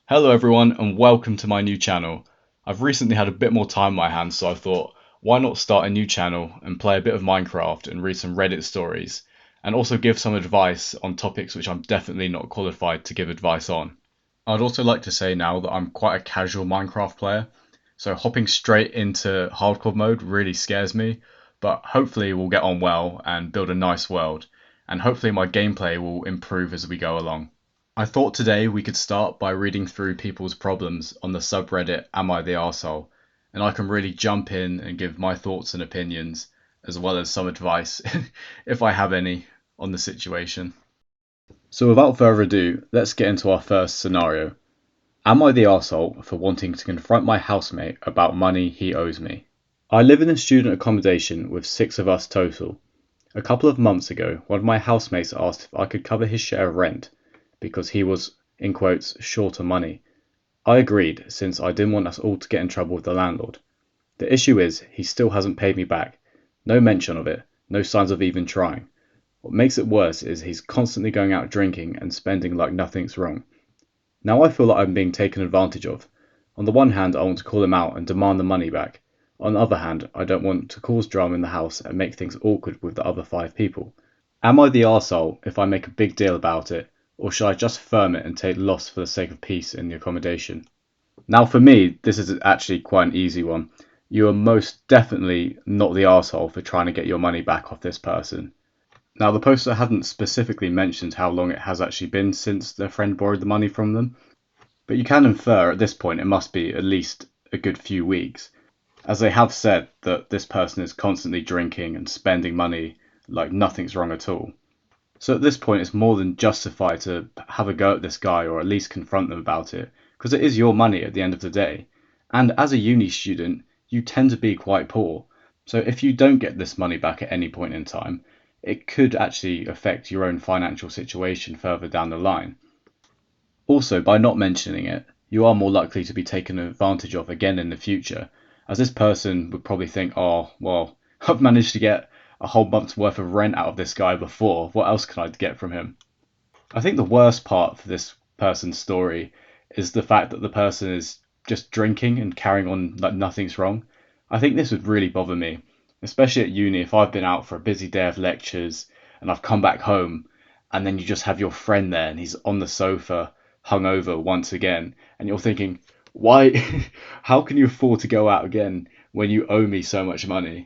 Hello everyone and welcome to my new channel. I've recently had a bit more time on my hands, so I thought why not start a new channel and play a bit of Minecraft and read some Reddit stories and also give some advice on topics which I'm definitely not qualified to give advice on. I'd also like to say now that I'm quite a casual Minecraft player, so hopping straight into hardcore mode really scares me, but hopefully we'll get on well and build a nice world, and hopefully my gameplay will improve as we go along. I thought today we could start by reading through people's problems on the subreddit Am I the Arsehole? And I can really jump in and give my thoughts and opinions, as well as some advice, if I have any, on the situation. So without further ado, let's get into our first scenario. Am I the arsehole for wanting to confront my housemate about money he owes me? I live in a student accommodation with 6 of us total. A couple of months ago, one of my housemates asked if I could cover his share of rent, because he was, in quotes, short of money. I agreed, since I didn't want us all to get in trouble with the landlord. The issue is, he still hasn't paid me back. No mention of it, no signs of even trying. What makes it worse is he's constantly going out drinking and spending like nothing's wrong. Now I feel like I'm being taken advantage of. On the one hand, I want to call him out and demand the money back. On the other hand, I don't want to cause drama in the house and make things awkward with the other 5 people. Am I the arsehole if I make a big deal about it, or should I just firm it and take loss for the sake of peace in the accommodation? Now for me, this is actually quite an easy one. You are most definitely not the arsehole for trying to get your money back off this person. Now the poster hadn't specifically mentioned how long it has actually been since their friend borrowed the money from them, but you can infer at this point it must be at least a good few weeks, as they have said that this person is constantly drinking and spending money like nothing's wrong at all. So at this point, it's more than justified to have a go at this guy or at least confront them about it, because it is your money at the end of the day. And as a uni student, you tend to be quite poor. So if you don't get this money back at any point in time, it could actually affect your own financial situation further down the line. Also, by not mentioning it, you are more likely to be taken advantage of again in the future, as this person would probably think, oh, well, I've managed to get a whole month's worth of rent out of this guy before. What else can I get from him? I think the worst part for this person's story is the fact that the person is just drinking and carrying on like nothing's wrong. I think this would really bother me, especially at uni if I've been out for a busy day of lectures and I've come back home and then you just have your friend there and he's on the sofa hungover once again and you're thinking, why, how can you afford to go out again when you owe me so much money?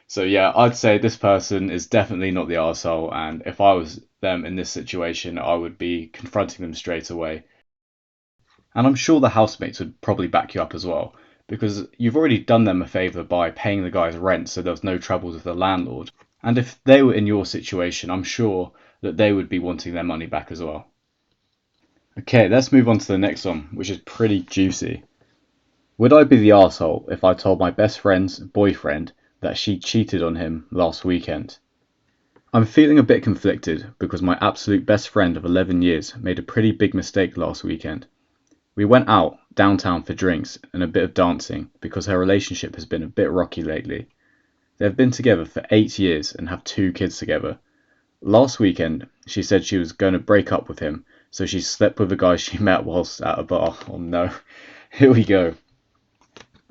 So yeah, I'd say this person is definitely not the arsehole, and if I was them in this situation, I would be confronting them straight away. And I'm sure the housemates would probably back you up as well, because you've already done them a favour by paying the guy's rent so there was no troubles with the landlord. And if they were in your situation, I'm sure that they would be wanting their money back as well. Okay, let's move on to the next one, which is pretty juicy. Would I be the arsehole if I told my best friend's boyfriend that she cheated on him last weekend? I'm feeling a bit conflicted because my absolute best friend of 11 years made a pretty big mistake last weekend. We went out downtown for drinks and a bit of dancing because her relationship has been a bit rocky lately. They've been together for 8 years and have 2 kids together. Last weekend, she said she was going to break up with him, so she slept with a guy she met whilst at a bar. Oh no, here we go.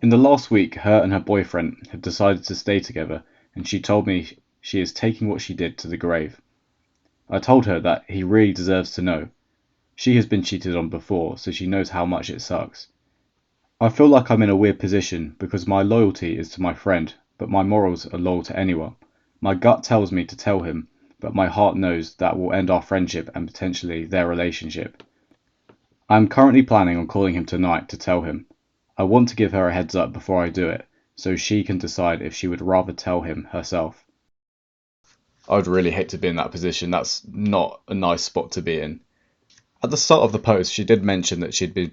In the last week, her and her boyfriend have decided to stay together, and she told me she is taking what she did to the grave. I told her that he really deserves to know. She has been cheated on before, so she knows how much it sucks. I feel like I'm in a weird position because my loyalty is to my friend, but my morals are loyal to anyone. My gut tells me to tell him, but my heart knows that will end our friendship and potentially their relationship. I am currently planning on calling him tonight to tell him. I want to give her a heads up before I do it, so she can decide if she would rather tell him herself. I would really hate to be in that position. That's not a nice spot to be in. At the start of the post, she did mention that she'd been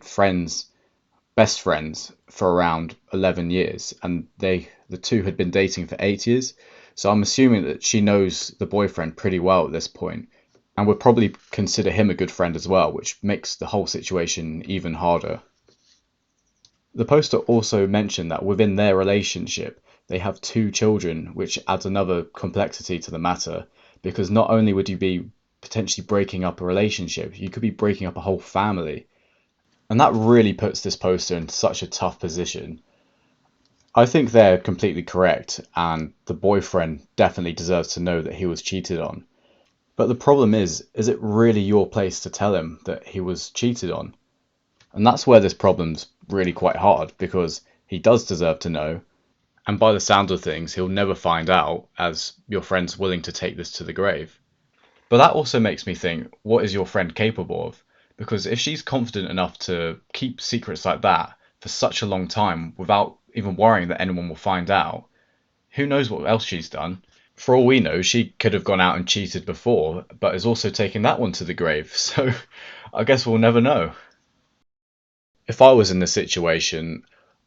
best friends, for around 11 years, and the two had been dating for 8 years. So I'm assuming that she knows the boyfriend pretty well at this point, and would probably consider him a good friend as well, which makes the whole situation even harder. The poster also mentioned that within their relationship, they have 2 children, which adds another complexity to the matter, because not only would you be potentially breaking up a relationship, you could be breaking up a whole family. And that really puts this poster in such a tough position. I think they're completely correct, and the boyfriend definitely deserves to know that he was cheated on. But the problem is it really your place to tell him that he was cheated on? And that's where this problem's really quite hard, because he does deserve to know, and by the sound of things, he'll never find out, as your friend's willing to take this to the grave. But that also makes me think, what is your friend capable of? Because if she's confident enough to keep secrets like that for such a long time without even worrying that anyone will find out, who knows what else she's done? For all we know, she could have gone out and cheated before, but is also taking that one to the grave. So I guess we'll never know. If I was in this situation,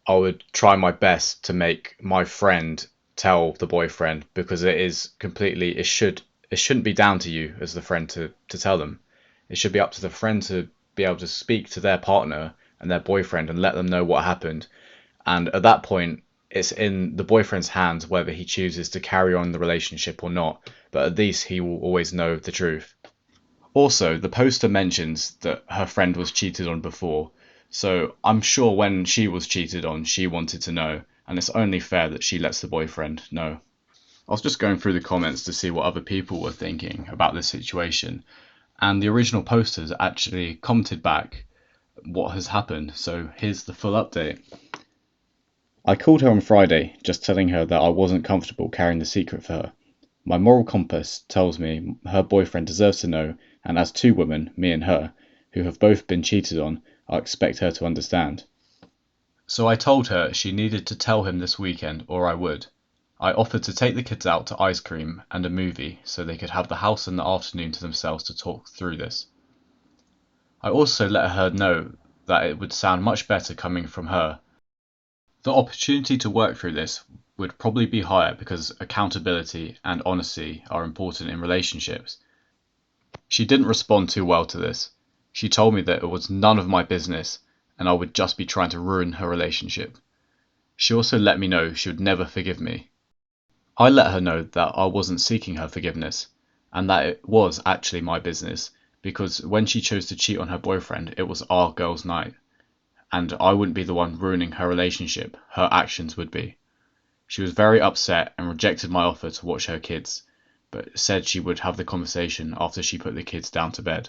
I would try my best to make my friend tell the boyfriend, because it shouldn't be down to you as the friend to tell them. It should be up to the friend to be able to speak to their partner and their boyfriend and let them know what happened. And at that point, it's in the boyfriend's hands whether he chooses to carry on the relationship or not, but at least he will always know the truth. Also, the poster mentions that her friend was cheated on before, so I'm sure when she was cheated on, she wanted to know, and it's only fair that she lets the boyfriend know. I was just going through the comments to see what other people were thinking about this situation, and the original posters actually commented back what has happened, so here's the full update. I called her on Friday, just telling her that I wasn't comfortable carrying the secret for her. My moral compass tells me her boyfriend deserves to know, and as two women, me and her, who have both been cheated on, I expect her to understand. So I told her she needed to tell him this weekend, or I would. I offered to take the kids out to ice cream and a movie so they could have the house in the afternoon to themselves to talk through this. I also let her know that it would sound much better coming from her. The opportunity to work through this would probably be higher because accountability and honesty are important in relationships. She didn't respond too well to this. She told me that it was none of my business and I would just be trying to ruin her relationship. She also let me know she would never forgive me. I let her know that I wasn't seeking her forgiveness and that it was actually my business, because when she chose to cheat on her boyfriend, it was our girls' night. And I wouldn't be the one ruining her relationship, her actions would be. She was very upset and rejected my offer to watch her kids, but said she would have the conversation after she put the kids down to bed.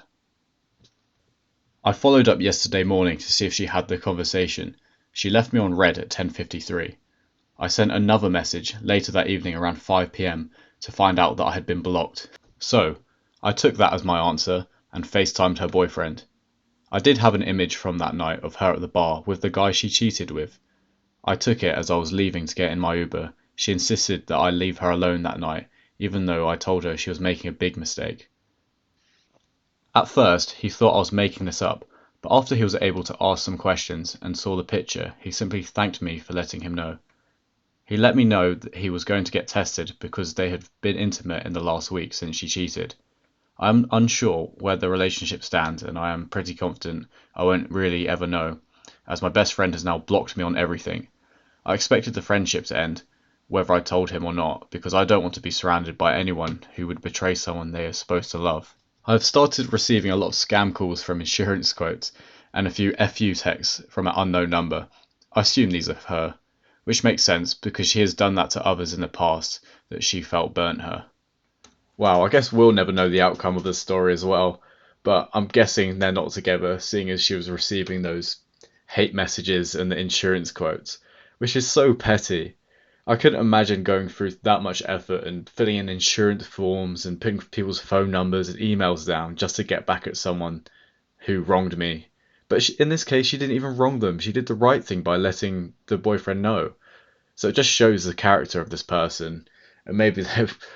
I followed up yesterday morning to see if she had the conversation. She left me on red at 10:53. I sent another message later that evening around 5 p.m. to find out that I had been blocked. So, I took that as my answer and FaceTimed her boyfriend. I did have an image from that night of her at the bar with the guy she cheated with. I took it as I was leaving to get in my Uber. She insisted that I leave her alone that night, even though I told her she was making a big mistake. At first, he thought I was making this up, but after he was able to ask some questions and saw the picture, he simply thanked me for letting him know. He let me know that he was going to get tested because they had been intimate in the last week since she cheated. I am unsure where the relationship stands, and I am pretty confident I won't really ever know, as my best friend has now blocked me on everything. I expected the friendship to end, whether I told him or not, because I don't want to be surrounded by anyone who would betray someone they are supposed to love. I have started receiving a lot of scam calls from insurance quotes, and a few FU texts from an unknown number. I assume these are her, which makes sense because she has done that to others in the past that she felt burnt her. Wow, I guess we'll never know the outcome of this story as well, but I'm guessing they're not together, seeing as she was receiving those hate messages and the insurance quotes, which is so petty. I couldn't imagine going through that much effort and filling in insurance forms and putting people's phone numbers and emails down just to get back at someone who wronged me. But in this case, she didn't even wrong them. She did the right thing by letting the boyfriend know. So it just shows the character of this person. And maybe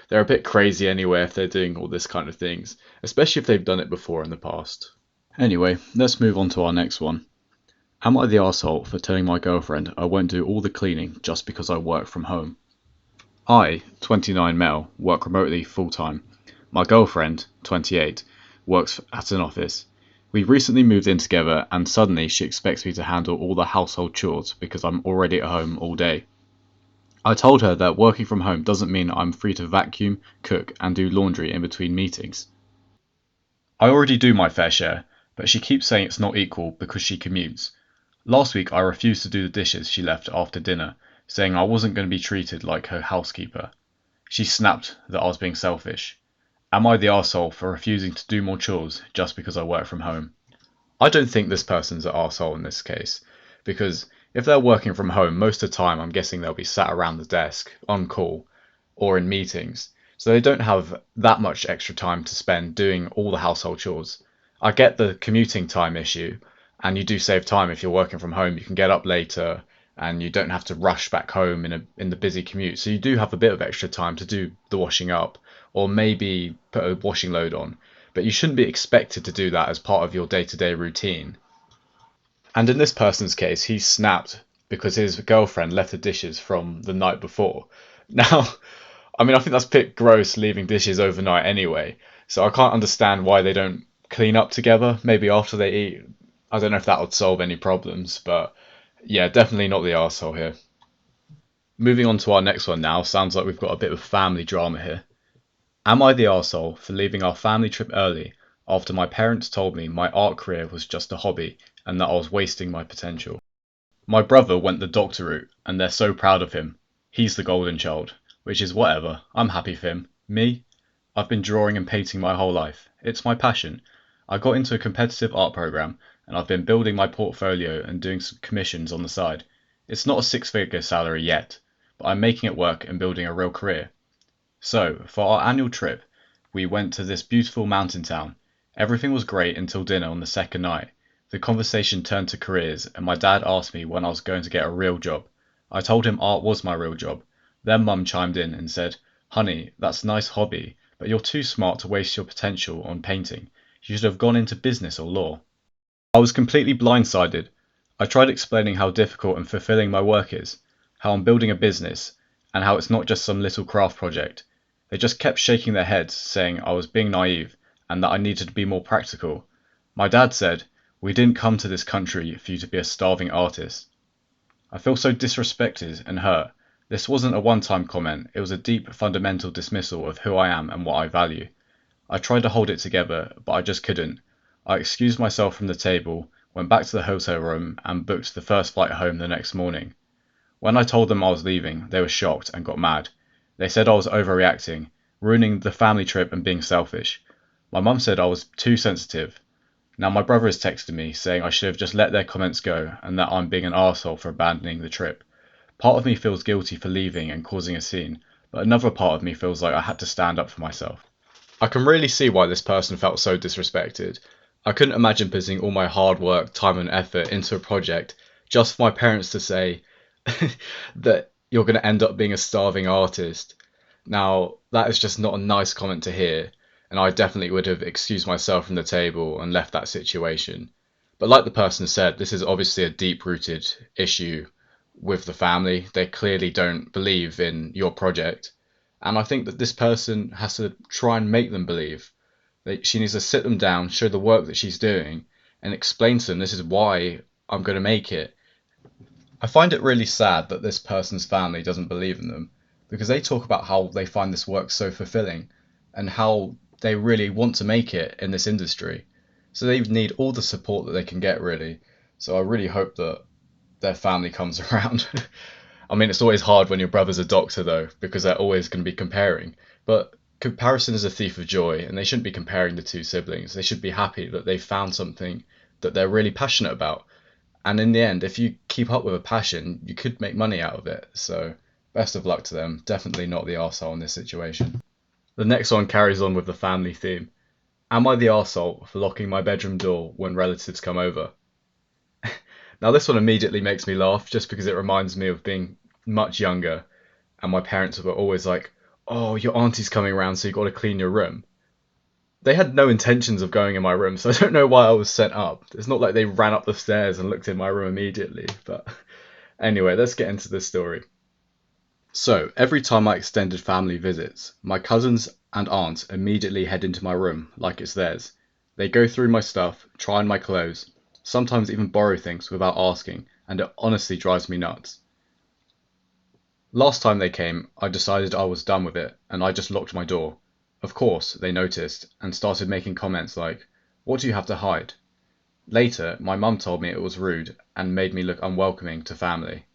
they're a bit crazy anyway if they're doing all this kind of things, especially if they've done it before in the past. Anyway, let's move on to our next one. Am I the arsehole for telling my girlfriend I won't do all the cleaning just because I work from home? I, 29 male, work remotely full-time. My girlfriend, 28, works at an office. We recently moved in together and suddenly she expects me to handle all the household chores because I'm already at home all day. I told her that working from home doesn't mean I'm free to vacuum, cook and do laundry in between meetings. I already do my fair share, but she keeps saying it's not equal because she commutes. Last week I refused to do the dishes she left after dinner, saying I wasn't going to be treated like her housekeeper. She snapped that I was being selfish. Am I the arsehole for refusing to do more chores just because I work from home? I don't think this person's an arsehole in this case, because if they're working from home, most of the time I'm guessing they'll be sat around the desk, on call, or in meetings, so they don't have that much extra time to spend doing all the household chores. I get the commuting time issue, and you do save time if you're working from home. You can get up later, and you don't have to rush back home in the busy commute. So you do have a bit of extra time to do the washing up, or maybe put a washing load on. But you shouldn't be expected to do that as part of your day-to-day routine. And in this person's case, he snapped because his girlfriend left the dishes from the night before. Now, I mean, I think that's a bit gross leaving dishes overnight anyway. So I can't understand why they don't clean up together, maybe after they eat. I don't know if that would solve any problems, but yeah, definitely not the arsehole here. Moving on to our next one now, sounds like we've got a bit of family drama here. Am I the arsehole for leaving our family trip early after my parents told me my art career was just a hobby and that I was wasting my potential? My brother went the doctor route and they're so proud of him. He's the golden child, which is whatever. I'm happy for him. Me? I've been drawing and painting my whole life. It's my passion. I got into a competitive art program and I've been building my portfolio and doing some commissions on the side. It's not a six-figure salary yet, but I'm making it work and building a real career. So, for our annual trip, we went to this beautiful mountain town. Everything was great until dinner on the second night. The conversation turned to careers, and my dad asked me when I was going to get a real job. I told him art was my real job. Then Mum chimed in and said, "Honey, that's a nice hobby, but you're too smart to waste your potential on painting. You should have gone into business or law." I was completely blindsided. I tried explaining how difficult and fulfilling my work is, how I'm building a business, and how it's not just some little craft project. They just kept shaking their heads, saying I was being naive and that I needed to be more practical. My dad said, "We didn't come to this country for you to be a starving artist." I feel so disrespected and hurt. This wasn't a one-time comment, it was a deep, fundamental dismissal of who I am and what I value. I tried to hold it together, but I just couldn't. I excused myself from the table, went back to the hotel room, and booked the first flight home the next morning. When I told them I was leaving, they were shocked and got mad. They said I was overreacting, ruining the family trip and being selfish. My mum said I was too sensitive. Now my brother has texted me saying I should have just let their comments go and that I'm being an arsehole for abandoning the trip. Part of me feels guilty for leaving and causing a scene, but another part of me feels like I had to stand up for myself. I can really see why this person felt so disrespected. I couldn't imagine putting all my hard work, time and effort into a project just for my parents to say that you're going to end up being a starving artist. Now, that is just not a nice comment to hear, and I definitely would have excused myself from the table and left that situation. But like the person said, this is obviously a deep-rooted issue with the family. They clearly don't believe in your project, and I think that this person has to try and make them believe. She needs to sit them down, show the work that she's doing, and explain to them this is why I'm going to make it. I find it really sad that this person's family doesn't believe in them, because they talk about how they find this work so fulfilling and how they really want to make it in this industry. So they need all the support that they can get, really. So I really hope that their family comes around. I mean, it's always hard when your brother's a doctor, though, because they're always going to be comparing. But comparison is a thief of joy, and they shouldn't be comparing the two siblings. They should be happy that they've found something that they're really passionate about. And in the end, if you keep up with a passion, you could make money out of it. So best of luck to them. Definitely not the arsehole in this situation. The next one carries on with the family theme. Am I the arsehole for locking my bedroom door when relatives come over? Now this one immediately makes me laugh just because it reminds me of being much younger and my parents were always like, "Oh, your auntie's coming around, so you've got to clean your room." They had no intentions of going in my room, so I don't know why I was sent up. It's not like they ran up the stairs and looked in my room immediately. But anyway, let's get into this story. So, every time I extended family visits, my cousins and aunts immediately head into my room like it's theirs. They go through my stuff, try on my clothes, sometimes even borrow things without asking, and it honestly drives me nuts. Last time they came, I decided I was done with it, and I just locked my door. Of course, they noticed, and started making comments like, "What do you have to hide?" Later, my mum told me it was rude and made me look unwelcoming to family.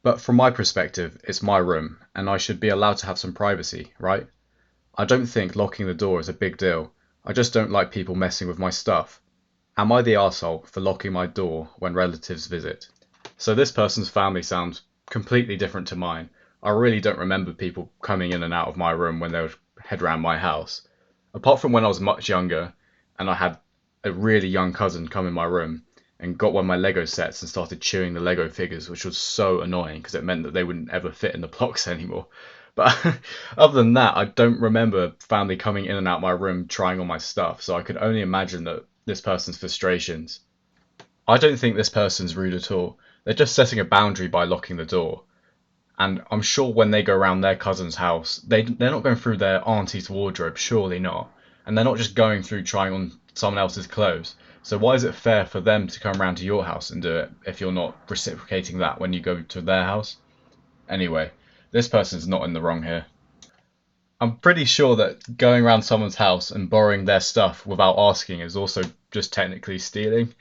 But from my perspective, it's my room, and I should be allowed to have some privacy, right? I don't think locking the door is a big deal. I just don't like people messing with my stuff. Am I the arsehole for locking my door when relatives visit? So this person's family sounds completely different to mine. I really don't remember people coming in and out of my room when they would head round my house. Apart from when I was much younger and I had a really young cousin come in my room and got one of my Lego sets and started chewing the Lego figures, which was so annoying because it meant that they wouldn't ever fit in the blocks anymore. But other than that, I don't remember family coming in and out my room trying on my stuff, so I could only imagine that this person's frustrations. I don't think this person's rude at all. They're just setting a boundary by locking the door. And I'm sure when they go around their cousin's house, they're not going through their auntie's wardrobe, surely not. And they're not just going through trying on someone else's clothes. So why is it fair for them to come around to your house and do it if you're not reciprocating that when you go to their house? Anyway, this person's not in the wrong here. I'm pretty sure that going around someone's house and borrowing their stuff without asking is also just technically stealing.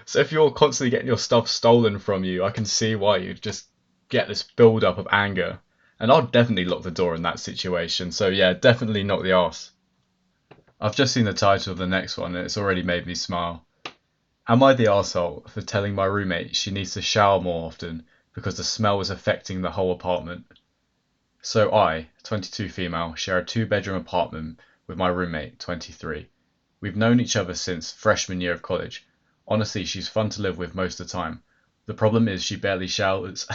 So if you're constantly getting your stuff stolen from you, I can see why you'd just get this build up of anger. And I'd definitely lock the door in that situation. So yeah, definitely not the arse. I've just seen the title of the next one and it's already made me smile. Am I the arsehole for telling my roommate she needs to shower more often because the smell is affecting the whole apartment? So I, 22 female, share a 2-bedroom apartment with my roommate, 23. We've known each other since freshman year of college. Honestly, she's fun to live with most of the time. The problem is she barely showers.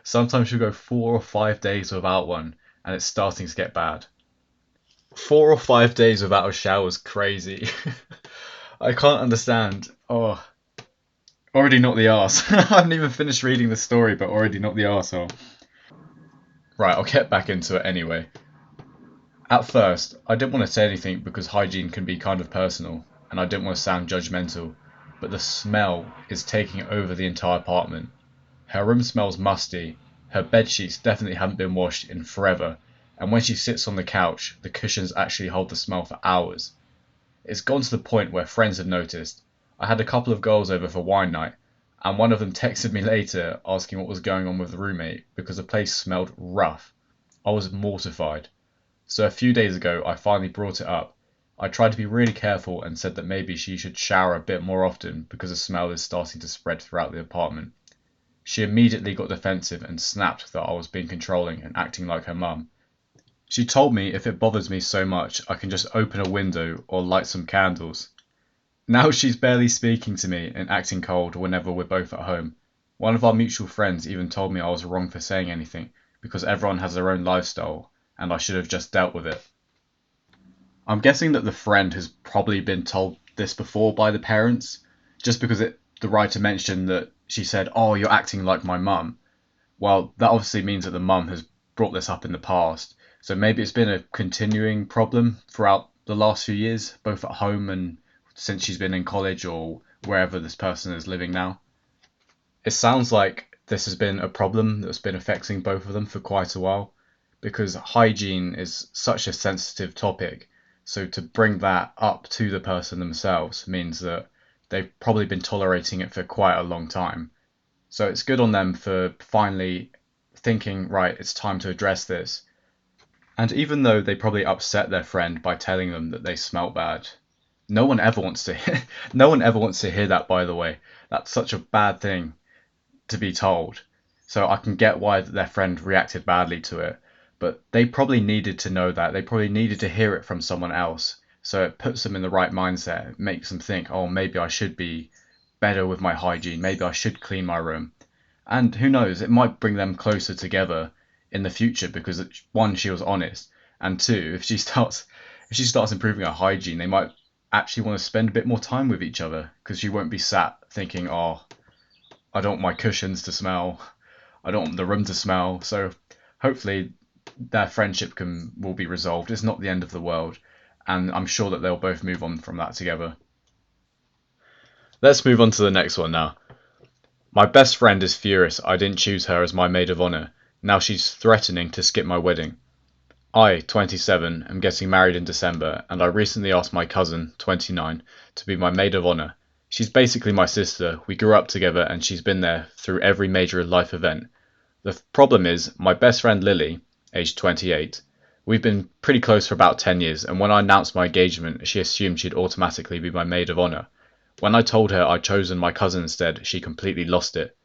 Sometimes she'll go 4 or 5 days without one, and it's starting to get bad. 4 or 5 days without a shower is crazy. I can't understand. Oh, already not the arse. I haven't even finished reading the story, but already not the arsehole. Right, I'll get back into it anyway. At first, I didn't want to say anything because hygiene can be kind of personal, and I didn't want to sound judgmental, but the smell is taking over the entire apartment. Her room smells musty, her bed sheets definitely haven't been washed in forever, and when she sits on the couch, the cushions actually hold the smell for hours. It's gone to the point where friends have noticed. I had a couple of girls over for wine night, and one of them texted me later asking what was going on with the roommate because the place smelled rough. I was mortified. So a few days ago, I finally brought it up. I tried to be really careful and said that maybe she should shower a bit more often because the smell is starting to spread throughout the apartment. She immediately got defensive and snapped that I was being controlling and acting like her mum. She told me if it bothers me so much, I can just open a window or light some candles. Now she's barely speaking to me and acting cold whenever we're both at home. One of our mutual friends even told me I was wrong for saying anything because everyone has their own lifestyle and I should have just dealt with it. I'm guessing that the friend has probably been told this before by the parents, just because the writer mentioned that she said, "Oh, you're acting like my mum." Well, that obviously means that the mum has brought this up in the past, so maybe it's been a continuing problem throughout the last few years, both at home and since she's been in college or wherever this person is living now. It sounds like this has been a problem that's been affecting both of them for quite a while, because hygiene is such a sensitive topic. So to bring that up to the person themselves means that they've probably been tolerating it for quite a long time. So it's good on them for finally thinking, right, it's time to address this. And even though they probably upset their friend by telling them that they smelt bad, no one ever wants to no one ever wants to hear that, by the way. That's such a bad thing to be told. So I can get why their friend reacted badly to it, but they probably needed to know that. They probably needed to hear it from someone else. So it puts them in the right mindset. It makes them think, oh, maybe I should be better with my hygiene. Maybe I should clean my room. And who knows, it might bring them closer together in the future because one, she was honest, and two, if she starts improving her hygiene, they might actually want to spend a bit more time with each other because she won't be sat thinking, oh, I don't want my cushions to smell. I don't want the room to smell. So hopefully their friendship will be resolved. It's not the end of the world. And I'm sure that they'll both move on from that together. Let's move on to the next one now. My best friend is furious I didn't choose her as my maid of honour. Now she's threatening to skip my wedding. I, 27, am getting married in December, and I recently asked my cousin, 29, to be my maid of honour. She's basically my sister. We grew up together and she's been there through every major life event. The problem is, my best friend Lily, aged 28, we've been pretty close for about 10 years, and when I announced my engagement, she assumed she'd automatically be my maid of honour. When I told her I'd chosen my cousin instead, she completely lost it.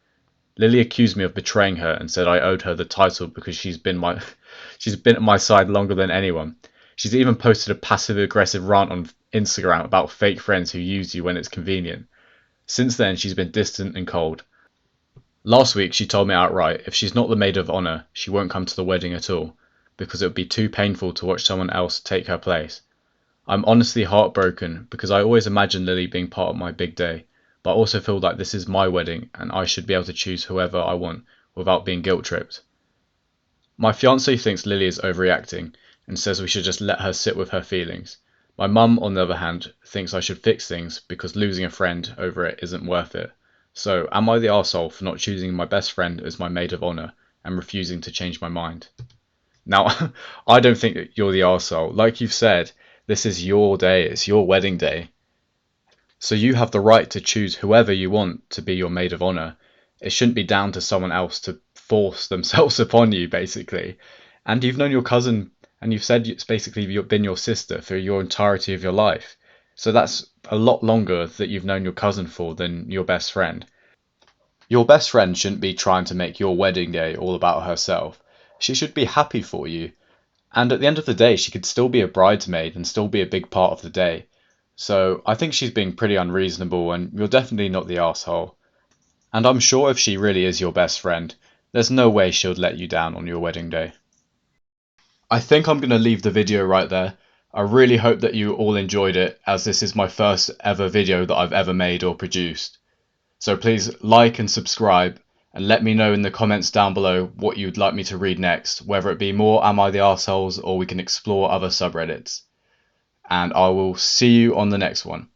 Lily accused me of betraying her and said I owed her the title because she's been at my side longer than anyone. She's even posted a passive aggressive rant on Instagram about fake friends who use you when it's convenient. Since then, she's been distant and cold. Last week, she told me outright if she's not the maid of honour, she won't come to the wedding at all, because it would be too painful to watch someone else take her place. I'm honestly heartbroken because I always imagined Lily being part of my big day, but I also feel like this is my wedding and I should be able to choose whoever I want without being guilt tripped. My fiance thinks Lily is overreacting and says we should just let her sit with her feelings. My mum, on the other hand, thinks I should fix things because losing a friend over it isn't worth it. So, am I the arsehole for not choosing my best friend as my maid of honour and refusing to change my mind? Now, I don't think that you're the arsehole. Like you've said, this is your day, it's your wedding day. So you have the right to choose whoever you want to be your maid of honour. It shouldn't be down to someone else to force themselves upon you, basically. And you've known your cousin, and you've said it's basically been your sister for your entirety of your life. So that's a lot longer that you've known your cousin for than your best friend. Your best friend shouldn't be trying to make your wedding day all about herself. She should be happy for you. And at the end of the day, she could still be a bridesmaid and still be a big part of the day. So I think she's being pretty unreasonable, and you're definitely not the asshole. And I'm sure if she really is your best friend, there's no way she'll let you down on your wedding day. I think I'm going to leave the video right there. I really hope that you all enjoyed it, as this is my first ever video that I've ever made or produced. So please like and subscribe, and let me know in the comments down below what you'd like me to read next, whether it be more Am I the Arseholes or we can explore other subreddits. And I will see you on the next one.